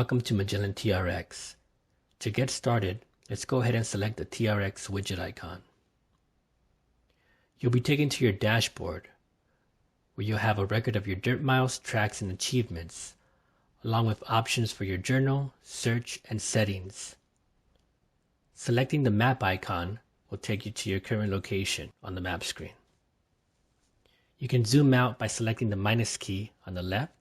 Welcome to Magellan TRX. To get started, let's go ahead and select the TRX widget icon. You'll be taken to your dashboard, where you'll have a record of your dirt miles, tracks, and achievements, along with options for your journal, search, and settings. Selecting the map icon will take you to your current location on the map screen. You can zoom out by selecting the minus key on the left.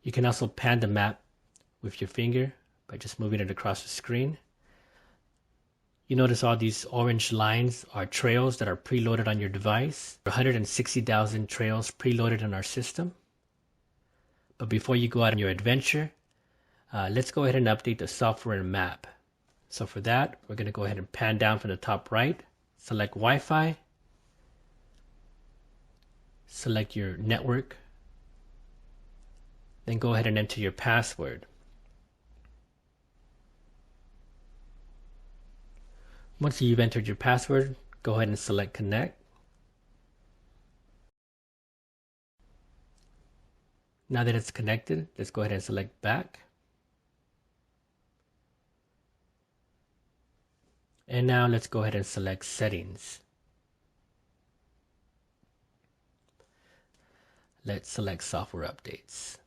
You can also pan the map with your finger by just moving it across the screen. You notice all these orange lines are trails that are preloaded on your device. 160,000 trails preloaded in our system. But before you go out on your adventure, let's go ahead and update the software and map. So for that, we're going to go ahead and pan down from the top right, select Wi-Fi, select your network, then go ahead and enter your password. Once you've entered your password, go ahead and select Connect. Now that it's connected, let's go ahead and select Back. And now let's go ahead and select Settings. Let's select Software Updates.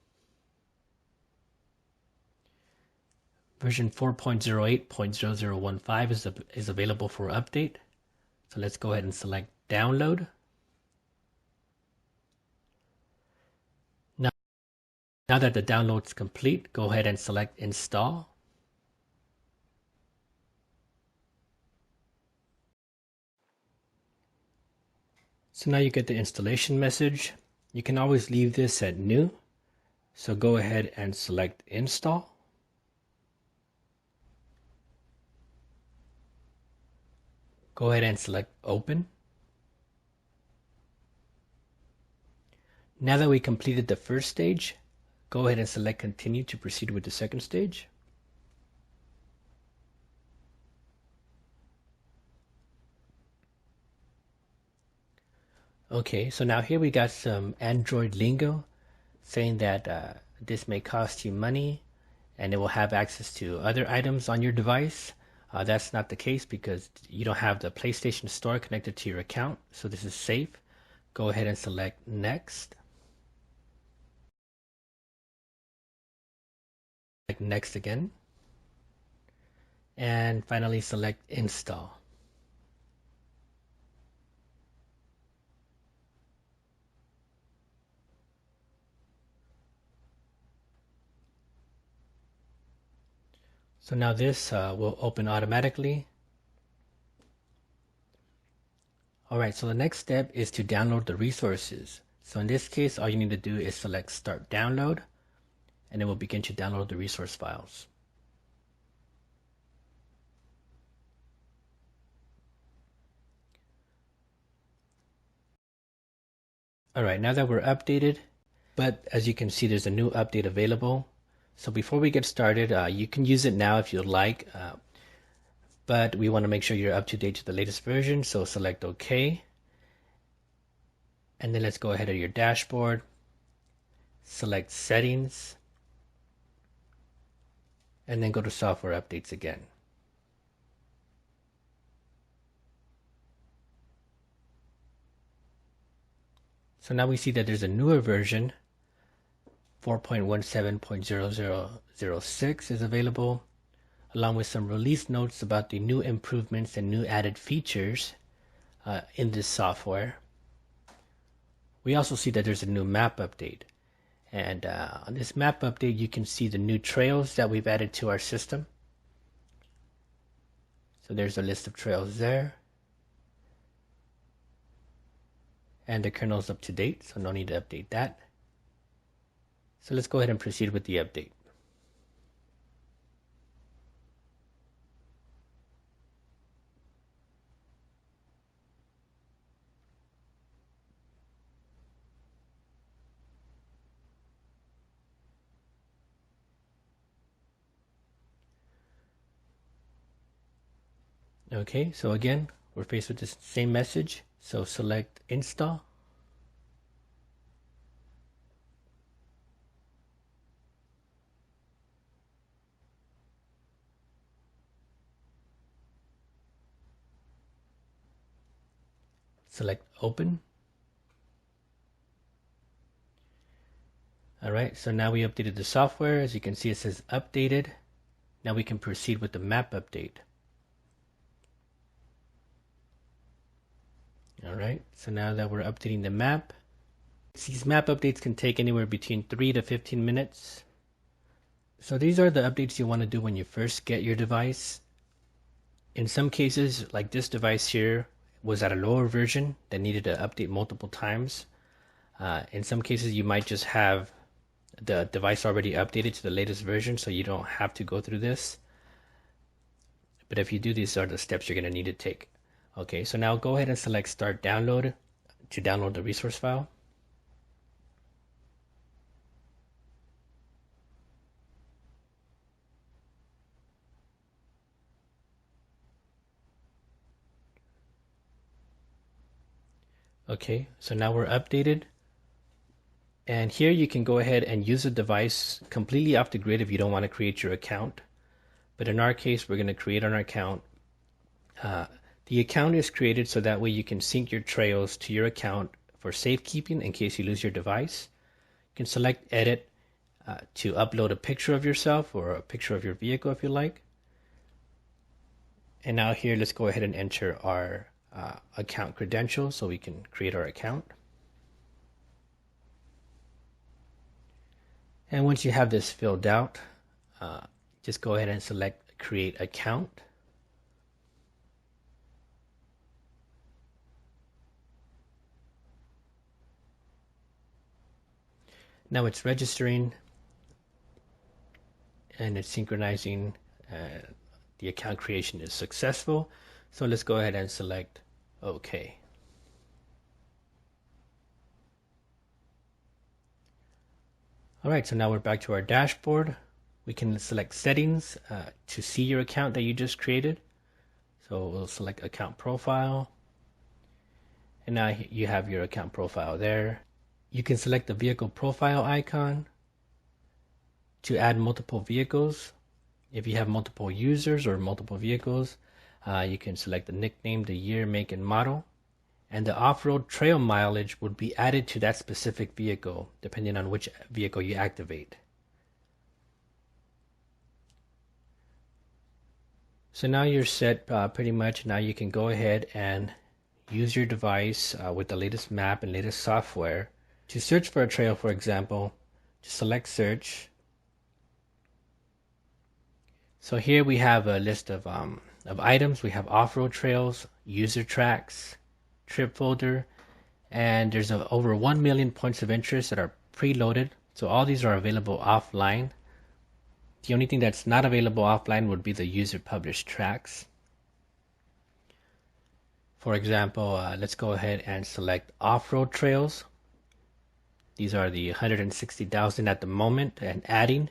Version 4.08.0015 is available for update. So let's go ahead and select Download. Now that the download is complete, go ahead and select Install. So now you get the installation message. You can always leave this at New. So go ahead and select Install. Go ahead and select Open. Now that we completed the first stage, go ahead and select Continue to proceed with the second stage. Okay, so now here we got some Android lingo saying that this may cost you money and it will have access to other items on your device. That's not the case because you don't have the PlayStation Store connected to your account, so this is safe. Go ahead and select Next. Select Next again. And finally select Install. So now this will open automatically. Alright, so the next step is to download the resources. So in this case, all you need to do is select Start Download, and it will begin to download the resource files. Alright, now that we're updated, but as you can see, there's a new update available. So before we get started, you can use it now if you'd like, but we want to make sure you're up to date to the latest version, so select OK. And then let's go ahead to your dashboard, select Settings, and then go to Software Updates again. So now we see that there's a newer version, 4.17.0006 is available, along with some release notes about the new improvements and new added features in this software. We also see that there's a new map update. And on this map update, you can see the new trails that we've added to our system. So there's a list of trails there. And the kernel's up to date, so no need to update that. So let's go ahead and proceed with the update. Okay, so again, we're faced with this same message. So select Install. Select open. Alright, so now we updated the software. As you can see, it says updated. Now we can proceed with the map update. Alright, so now that we're updating the map, these map updates can take anywhere between 3 to 15 minutes. So these are the updates you want to do when you first get your device. In some cases, like this device here, was at a lower version that needed to update multiple times. In some cases, you might just have the device already updated to the latest version, so you don't have to go through this. But if you do, these are the steps you're going to need to take. Okay, so now go ahead and select Start Download to download the resource file. Okay, so now we're updated. And here you can go ahead and use the device completely off the grid if you don't want to create your account. But in our case, we're going to create an account. The account is created so that way you can sync your trails to your account for safekeeping in case you lose your device. You can select Edit to upload a picture of yourself or a picture of your vehicle if you like. And now here, let's go ahead and enter our account credentials so we can create our account. And once you have this filled out, just go ahead and select Create Account. Now it's registering and it's synchronizing. The account creation is successful. So let's go ahead and select OK. Alright, so now we're back to our dashboard. We can select settings to see your account that you just created. So we'll select Account Profile. And now you have your account profile there. You can select the vehicle profile icon to add multiple vehicles. If you have multiple users or multiple vehicles, you can select the nickname, the year, make, and model. And the off-road trail mileage would be added to that specific vehicle, depending on which vehicle you activate. So now you're set pretty much. Now you can go ahead and use your device with the latest map and latest software to search for a trail, for example. Just select Search. So here we have a list of items. We have off-road trails, user tracks, trip folder, and there's over 1 million points of interest that are preloaded. So all these are available offline. The only thing that's not available offline would be the user published tracks. For example, let's go ahead and select off-road trails. These are the 160,000 at the moment and adding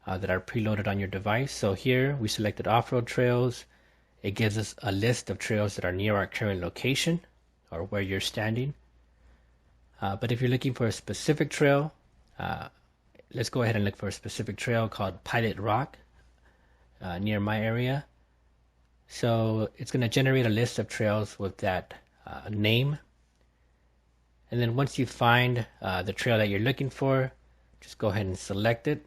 that are preloaded on your device. So here we selected off-road trails. It gives us a list of trails that are near our current location or where you're standing. But if you're looking for a specific trail, let's go ahead and look for a specific trail called Pilot Rock near my area. So it's going to generate a list of trails with that name. And then once you find the trail that you're looking for, just go ahead and select it.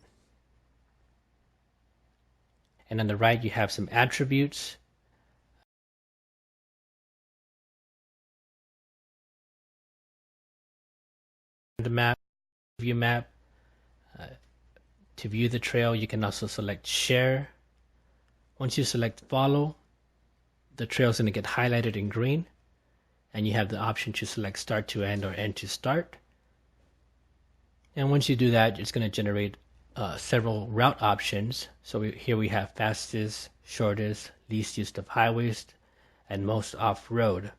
And on the right, you have some attributes. The map, view map. To view the trail, you can also select Share. Once you select Follow, the trail is going to get highlighted in green. And you have the option to select Start to End or End to Start. And once you do that, it's going to generate several route options. So here we have fastest, shortest, least used of highways, and most off-road.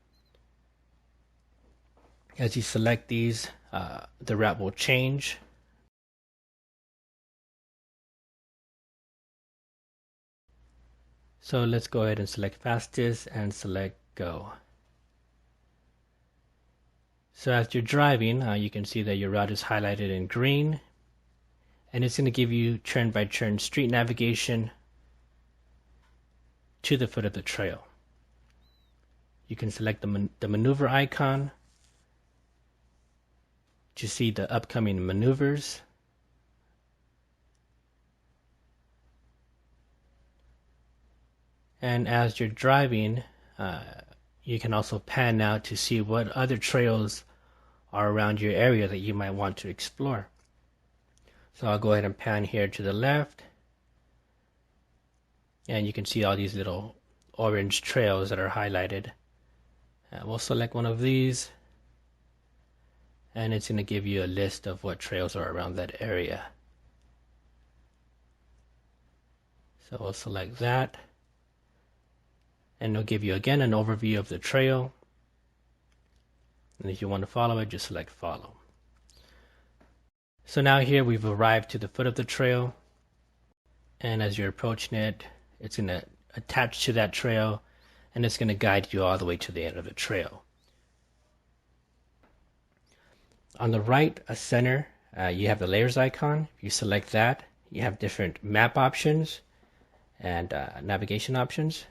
As you select these, the route will change. So let's go ahead and select fastest and select Go. So as you're driving, you can see that your route is highlighted in green, and it's going to give you turn-by-turn street navigation to the foot of the trail. You can select the maneuver icon to see the upcoming maneuvers. And as you're driving, you can also pan out to see what other trails are around your area that you might want to explore. So I'll go ahead and pan here to the left, and you can see all these little orange trails that are highlighted. We'll select one of these, and it's going to give you a list of what trails are around that area. So we'll select that, and it'll give you again an overview of the trail. And if you want to follow it, just select follow. So now here we've arrived to the foot of the trail, and as you're approaching it, it's going to attach to that trail, and it's going to guide you all the way to the end of the trail. On the right center, you have the layers icon. If you select that, you have different map options and navigation options.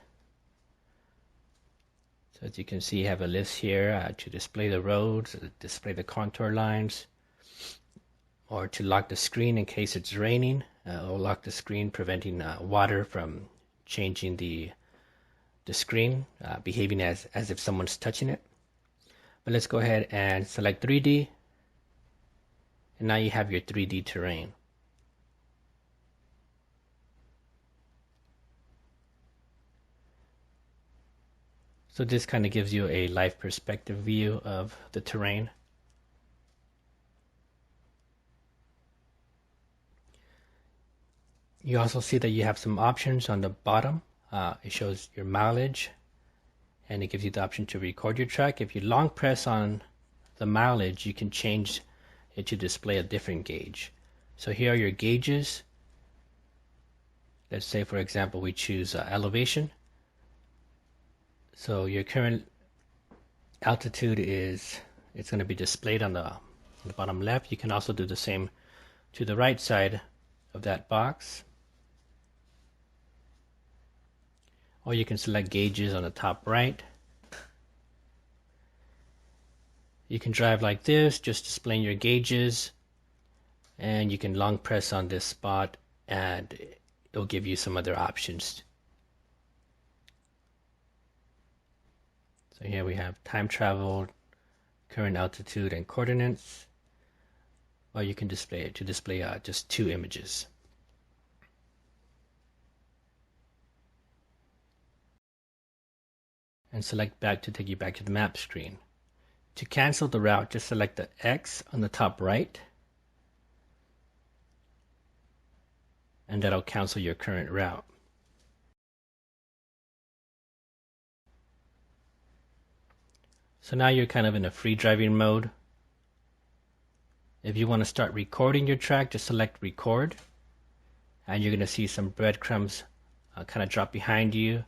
So as you can see, you have a list here to display the roads, display the contour lines, or to lock the screen in case it's raining, or lock the screen preventing water from changing the screen, behaving as if someone's touching it. But let's go ahead and select 3D, and now you have your 3D terrain. So this kind of gives you a live perspective view of the terrain. You also see that you have some options on the bottom. It shows your mileage, and it gives you the option to record your track. If you long press on the mileage, you can change it to display a different gauge. So here are your gauges. Let's say, for example, we choose elevation. So your current altitude it's going to be displayed on the bottom left. You can also do the same to the right side of that box. Or you can select gauges on the top right. You can drive like this, just displaying your gauges, and you can long press on this spot and it'll give you some other options. So here we have time travel, current altitude, and coordinates. Or you can display it to display just 2 images. And select back to take you back to the map screen. To cancel the route, just select the X on the top right, and that'll cancel your current route. So now you're kind of in a free driving mode. If you want to start recording your track, just select record, and you're going to see some breadcrumbs kind of drop behind you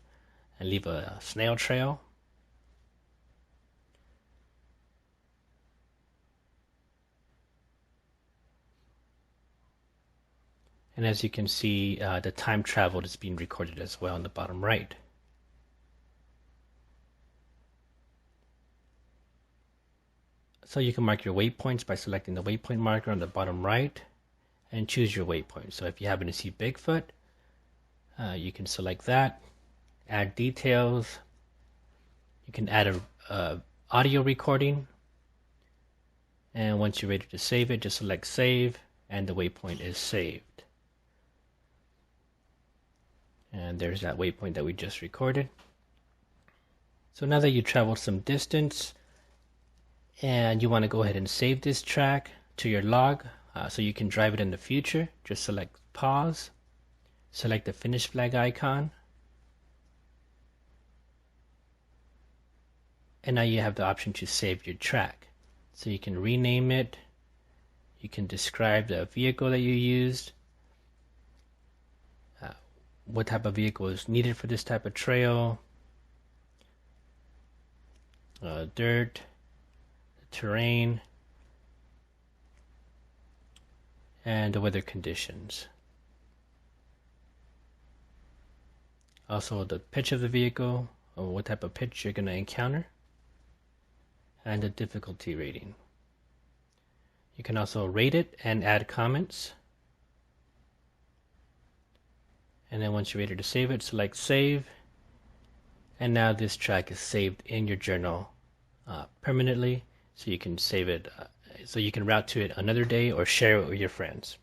and leave a snail trail. And as you can see, the time traveled is being recorded as well on the bottom right. So you can mark your waypoints by selecting the waypoint marker on the bottom right and choose your waypoint. So if you happen to see Bigfoot, you can select that, add details. You can add a audio recording, and once you're ready to save it, just select save, and the waypoint is saved. And there's that waypoint that we just recorded. So now that you traveled some distance and you want to go ahead and save this track to your log so you can drive it in the future, just select pause, select the finish flag icon, and now you have the option to save your track. So you can rename it, you can describe the vehicle that you used, what type of vehicle is needed for this type of trail, dirt, terrain, and the weather conditions. Also the pitch of the vehicle, or what type of pitch you're going to encounter, and the difficulty rating. You can also rate it and add comments. And then once you're ready to save it, select save. And now this track is saved in your journal permanently, so you can save it, so you can route to it another day or share it with your friends.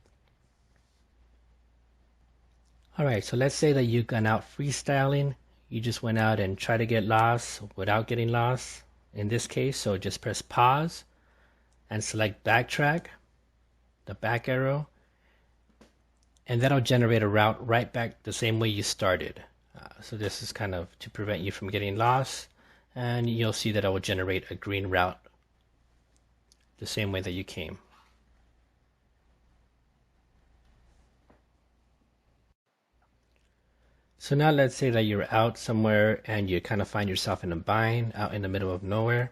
Alright, so let's say that you've gone out freestyling. You just went out and tried to get lost without getting lost in this case. So just press pause and select backtrack, the back arrow, and that'll generate a route right back the same way you started. So this is kind of to prevent you from getting lost, and you'll see that it will generate a green route the same way that you came. So now let's say that you're out somewhere and you kind of find yourself in a bind out in the middle of nowhere.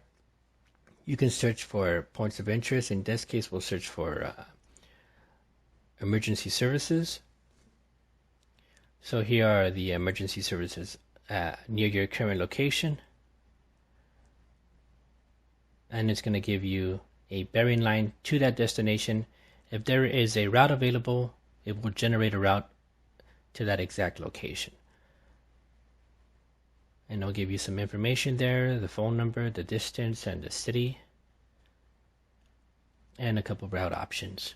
You can search for points of interest. In this case, we'll search for emergency services. So here are the emergency services near your current location. And it's going to give you a bearing line to that destination. If there is a route available, it will generate a route to that exact location. And it'll give you some information there, the phone number, the distance, and the city, and a couple of route options.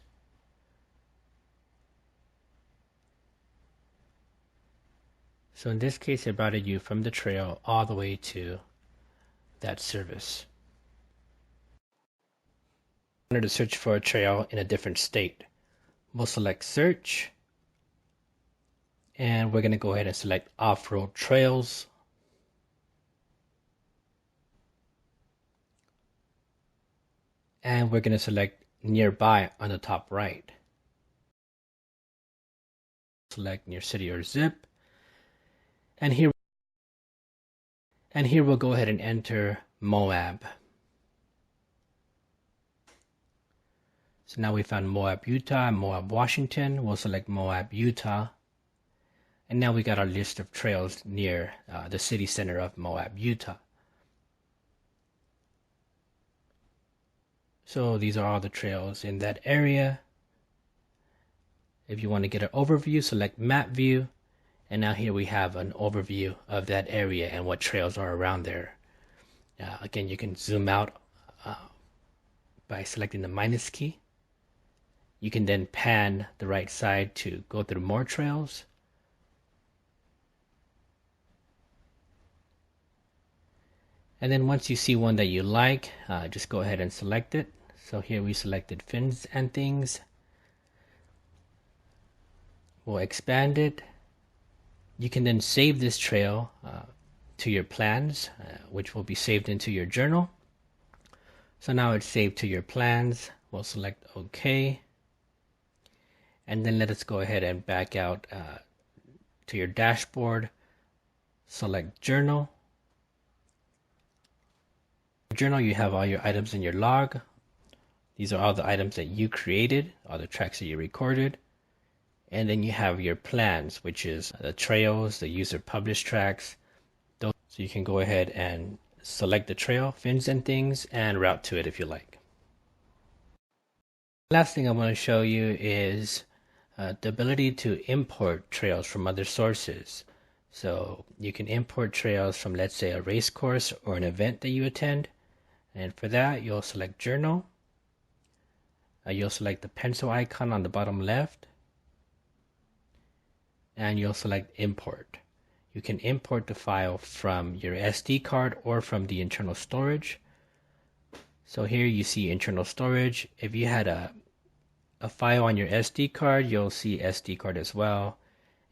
So in this case, it routed you from the trail all the way to that service. I wanted to search for a trail in a different state. We'll select search, and we're going to go ahead and select off-road trails. And we're going to select nearby on the top right. Select near city or zip. And here we'll go ahead and enter Moab. So now we found Moab, Utah, and Moab, Washington. We'll select Moab, Utah. And now we got our list of trails near the city center of Moab, Utah. So these are all the trails in that area. If you want to get an overview, select map view. And now here we have an overview of that area and what trails are around there. Again, you can zoom out by selecting the minus key. You can then pan the right side to go through more trails. And then once you see one that you like, just go ahead and select it. So here we selected fins and things. We'll expand it. You can then save this trail to your plans, which will be saved into your journal. So now it's saved to your plans. We'll select OK. And then let us go ahead and back out to your dashboard. Select journal. Journal, you have all your items in your log. These are all the items that you created, all the tracks that you recorded. And then you have your plans, which is the trails, the user published tracks. So you can go ahead and select the trail, fins and things, and route to it if you like. Last thing I want to show you is the ability to import trails from other sources. So you can import trails from, let's say, a race course or an event that you attend. And for that, you'll select journal. You'll select the pencil icon on the bottom left. And you'll select import. You can import the file from your SD card or from the internal storage. So here you see internal storage. If you had a file on your SD card, you'll see SD card as well.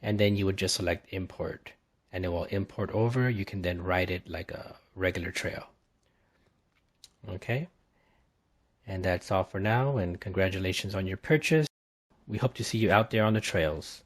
And then you would just select import. And it will import over. You can then write it like a regular trail. Okay. And that's all for now, and congratulations on your purchase. We hope to see you out there on the trails.